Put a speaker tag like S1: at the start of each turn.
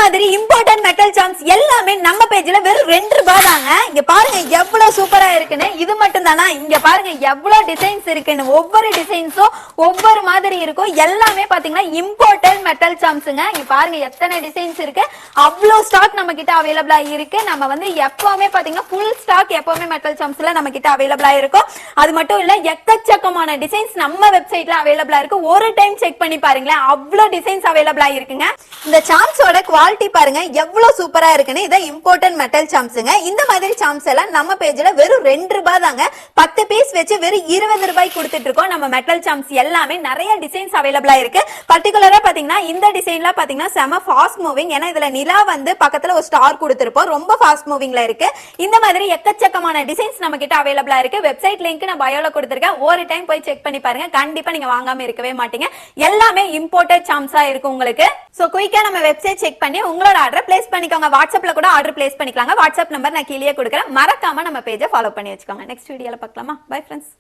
S1: மாதிரி important metal Sam's எல்லாமே நம்ம பேஜ்ல வெறும் 2 ரூபாய் தாங்க. இங்க பாருங்க எவ்வளவு சூப்பரா இருக்குன்னு. இது மட்டும் தானா, இங்க பாருங்க எவ்வளவு டிசைன்ஸ் இருக்குன்னு. ஒவ்வொரு டிசைன்ஸும் ஒவ்வொரு மாதிரி இருக்கும். எல்லாமே பாத்தீங்கன்னா இம்பார்ட்டன்ட் மெட்டல் சாம்ஸ்ங்க. இங்க பாருங்க எத்தனை டிசைன்ஸ் இருக்கு. அவ்வளவு ஸ்டாக் நம்ம கிட்ட அவைலபிளா இருக்கு. நம்ம வந்து எப்பவுமே பாத்தீங்கன்னா ஃபுல் ஸ்டாக் எப்பவுமே மெட்டல் சாம்ஸ்ல நம்ம கிட்ட அவைலபிளா இருக்கும். அது மட்டும் இல்ல எக்கச்சக்கமான டிசைன்ஸ் நம்ம வெப்சைட்ல அவைலபிளா இருக்கு. ஒரு டைம் செக் பண்ணி பாருங்களேன், அவ்வளவு டிசைன்ஸ் அவைலபிளா இருக்குங்க. இந்த சாம்ஸோட குவாலிட்டி பாருங்க எவ்வளவு சூப்பரா இருக்குன்னு. இத இம்பார்ட்டன்ட் மெட்டல் சாம்ஸ்ங்க. இந்த மாதிரி சாம்ஸ் எல்லாம் நம்ம பேஜ்ல வெறும் 2 ரூபாய் தாங்க. 10 பீஸ் வச்சு வெறும் 20 ரூபாய் கொடுத்துட்டு இருக்கோம். நம்ம மெட்டல் சாம்ஸ் எல்லாமே நிறைய டிசைன்ஸ் அவைலபிளா இருக்கு. பர்టిక్యులரா பாத்தீங்கன்னா இந்த டிசைன்ல பாத்தீங்கன்னா செம ஃபாஸ்ட் மூவிங். ஏன்னா இதுல நிலா வந்து பக்கத்துல ஒரு ஸ்டார் கொடுத்திருப்போம். ரொம்ப ஃபாஸ்ட் மூவிங்ல இருக்கு. இந்த மாதிரி எக்கச்சக்கமான டிசைன்ஸ் நம்ம கிட்ட அவைலபிளா இருக்கு. வெப்சைட் லிங்க் நான் பயோல கொடுத்திருக்கேன். ஒரு டைம் போய் செக் பண்ணி பாருங்க. கண்டிப்பா நீங்க வாங்காம இருக்கவே மாட்டீங்க. எல்லாமே இம்போர்ட்டட் சாம்ஸா இருக்கு உங்களுக்கு. சோ குயிக்கா நம்ம வெப்சைட் செக் பண்ணி உங்களோட ஆர்டர் பிளேஸ் பண்ணிக்கோங்க. வாட்ஸ்அப்ல கூட ஆர்டர் பிளேஸ் பண்ணிக்கலாங்க. வாட்ஸ்அப் நம்பர் நான் கீழே கொடுக்குறேன். மறக்காம நம்ம பேஜை ஃபாலோ பண்ணி வச்சுக்கோங்க. நெக்ஸ்ட் வீடியோல பார்க்கலாமா? Bye friends.